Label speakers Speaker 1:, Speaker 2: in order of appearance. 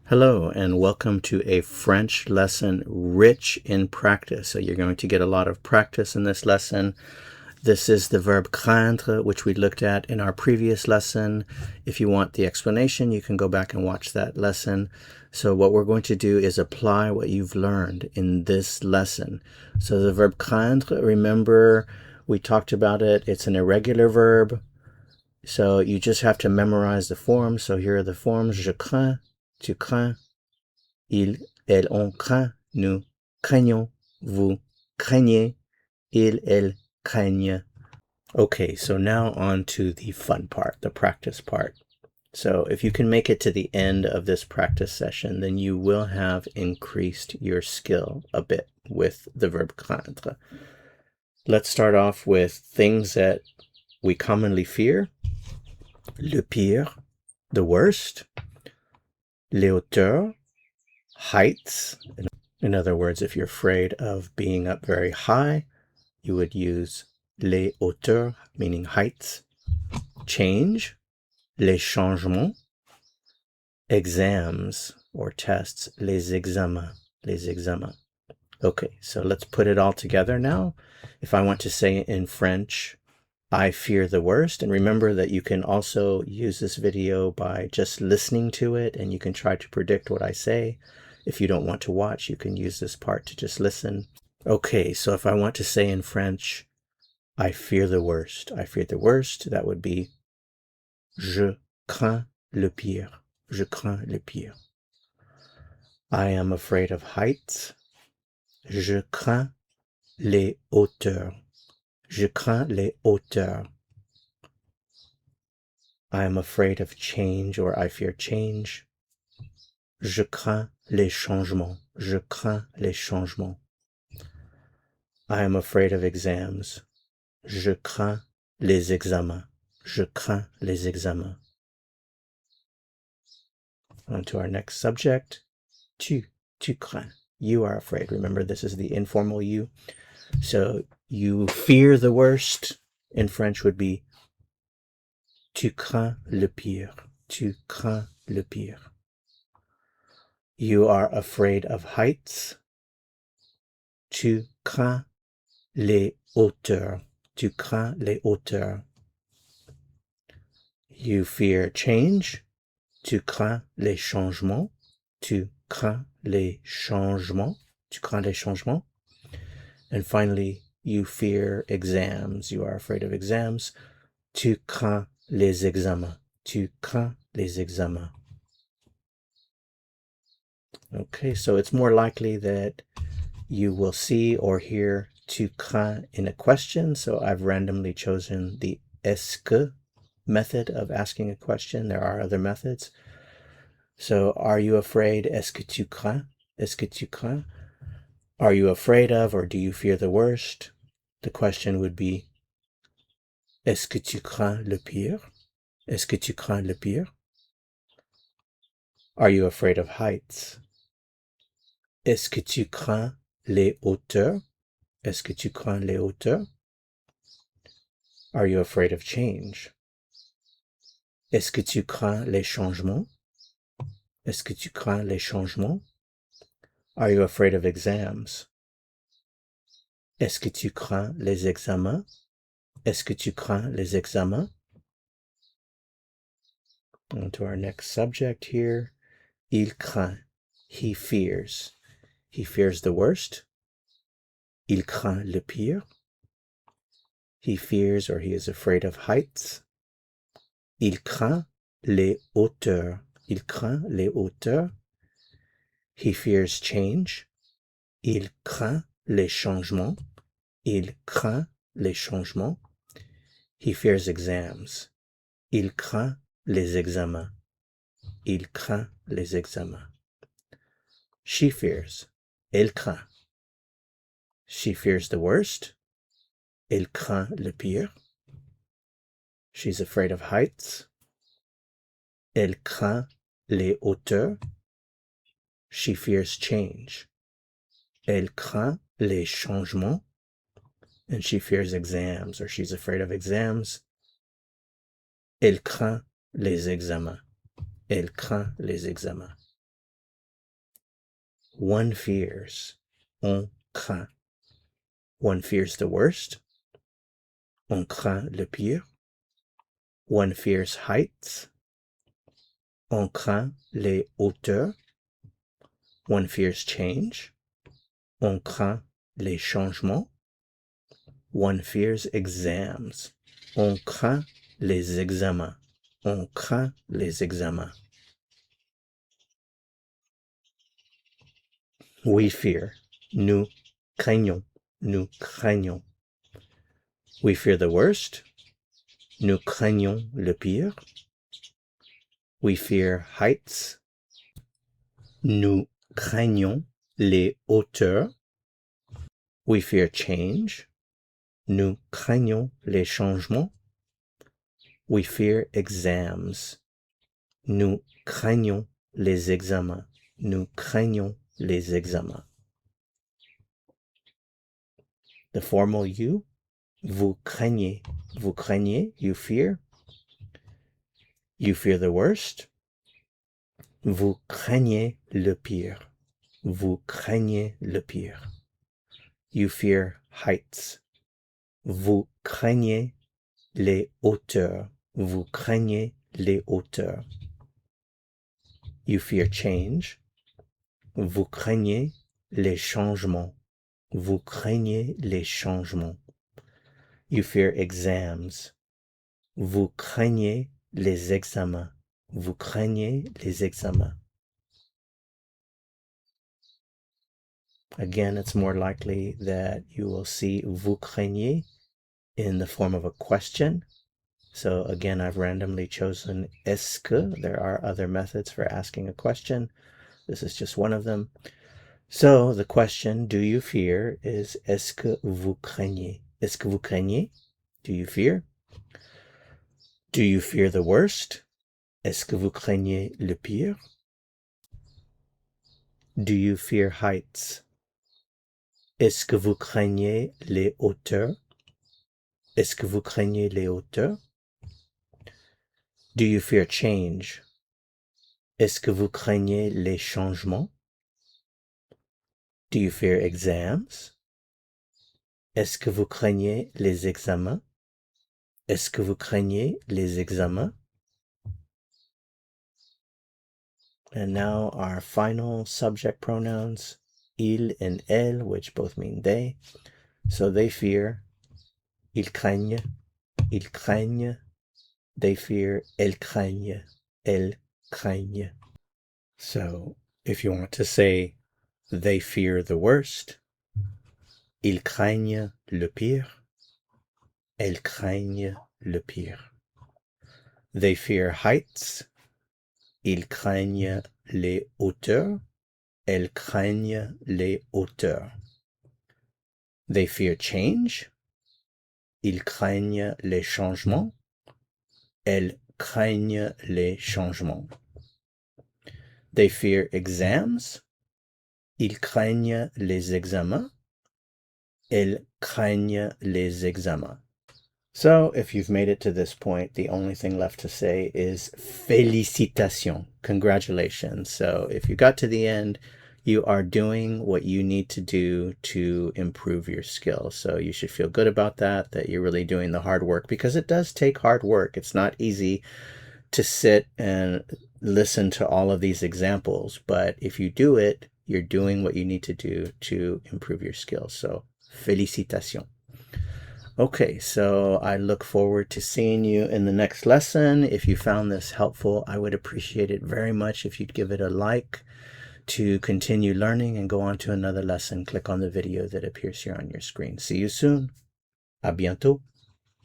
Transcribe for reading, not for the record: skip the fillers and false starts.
Speaker 1: Hello and welcome to a French lesson rich in practice. So you're going to get a lot of practice in this lesson. This is the verb craindre, which we looked at in our previous lesson. If you want the explanation, you can go back and watch that lesson. So what we're going to do is apply what you've learned in this lesson. So the verb craindre, remember we talked about it. It's an irregular verb. So you just have to memorize the forms. So here are the forms. Je crains. Tu crains, il, elle, on craint, nous craignons, vous craignez, il, elle craignent. Okay, so now on to the fun part, the practice part. So if you can make it to the end of this practice session, then you will have increased your skill a bit with the verb craindre. Let's start off with things that we commonly fear. Le pire, the worst. Les hauteurs, heights. In other words, if you're afraid of being up very high, you would use les hauteurs, meaning heights. Change, les changements. Exams or tests, les examens, les examens. Okay, so let's put it all together now. If I want to say it in French, I fear the worst. And remember that you can also use this video by just listening to it, and you can try to predict what I say. If you don't want to watch, you can use this part to just listen. Okay, so if I want to say in French, I fear the worst. I fear the worst. That would be je crains le pire. Je crains le pire. I am afraid of heights. Je crains les hauteurs. Je crains les hauteurs. I am afraid of change, or I fear change. Je crains les changements. Je crains les changements. I am afraid of exams. Je crains les examens. Je crains les examens. On to our next subject. Tu crains. You are afraid. Remember, this is the informal you. So you fear the worst in French would be tu crains le pire. Tu crains le pire. You are afraid of heights. Tu crains les hauteurs. Tu crains les hauteurs. You fear change. Tu crains les changements. Tu crains les changements. Tu crains les changements. And finally, you fear exams. You are afraid of exams. Tu crains les examens. Tu crains les examens. Okay, so it's more likely that you will see or hear tu crains in a question. So I've randomly chosen the est-ce que method of asking a question. There are other methods. So are you afraid? Est-ce que tu crains? Est-ce que tu crains? Are you afraid of, or do you fear the worst? The question would be, est-ce que tu crains le pire? Est-ce que tu crains le pire? Are you afraid of heights? Est-ce que tu crains les hauteurs? Est-ce que tu crains les hauteurs? Are you afraid of change? Est-ce que tu crains les changements? Est-ce que tu crains les changements? Are you afraid of exams? Est-ce que tu crains les examens? Est-ce que tu crains les examens? On to our next subject here. Il craint. He fears. He fears the worst. Il craint le pire. He fears, or he is afraid of heights. Il craint les hauteurs. Il craint les hauteurs. He fears change. Il craint les changements. Il craint les changements. He fears exams. Il craint les examens. Il craint les examens. She fears. Elle craint. She fears the worst. Elle craint le pire. She's afraid of heights. Elle craint les hauteurs. She fears change. Elle craint les changements. And she fears exams, or she's afraid of exams. Elle craint les examens. Elle craint les examens. One fears. On craint. One fears the worst. On craint le pire. One fears heights. On craint les hauteurs. One fears change. On craint les changements. One fears exams. On craint les examens. On craint les examens. We fear. Nous craignons. Nous craignons. We fear the worst. Nous craignons le pire. We fear heights. Nous craignons les hauteurs. We fear change. Nous craignons les changements. We fear exams. Nous craignons les examens. Nous craignons les examens. The formal you. Vous craignez. Vous craignez, you fear. You fear the worst. Vous craignez le pire. Vous craignez le pire. You fear heights. Vous craignez les hauteurs. Vous craignez les hauteurs. You fear change. Vous craignez les changements. Vous craignez les changements. You fear exams. Vous craignez les examens. Vous craignez les examens. Again, it's more likely that you will see vous craignez in the form of a question. So again, I've randomly chosen est-ce que. There are other methods for asking a question. This is just one of them. So the question, do you fear, is est-ce que vous craignez? Est-ce que vous craignez? Do you fear? Do you fear the worst? Est-ce que vous craignez le pire? Do you fear heights? Est-ce que vous craignez les hauteurs? Est-ce que vous craignez les hauteurs? Do you fear change? Est-ce que vous craignez les changements? Do you fear exams? Est-ce que vous craignez les examens? Est-ce que vous craignez les examens? And now our final subject pronouns, il and elle, which both mean they. So they fear, ils craignent, ils craignent. They fear, elles craignent, elles craignent. So if you want to say they fear the worst, ils craignent le pire, elles craignent le pire. They fear heights, ils craignent les hauteurs, elles craignent les hauteurs. They fear change, ils craignent les changements, elles craignent les changements. They fear exams, ils craignent les examens, elles craignent les examens. So if you've made it to this point, the only thing left to say is félicitations, congratulations. So if you got to the end, you are doing what you need to do to improve your skills. So you should feel good about that, that you're really doing the hard work, because it does take hard work. It's not easy to sit and listen to all of these examples, but if you do it, you're doing what you need to do to improve your skills. So félicitations. Okay, so I look forward to seeing you in the next lesson. If you found this helpful, I would appreciate it very much if you'd give it a like. To continue learning and go on to another lesson, click on the video that appears here on your screen. See you soon. À bientôt.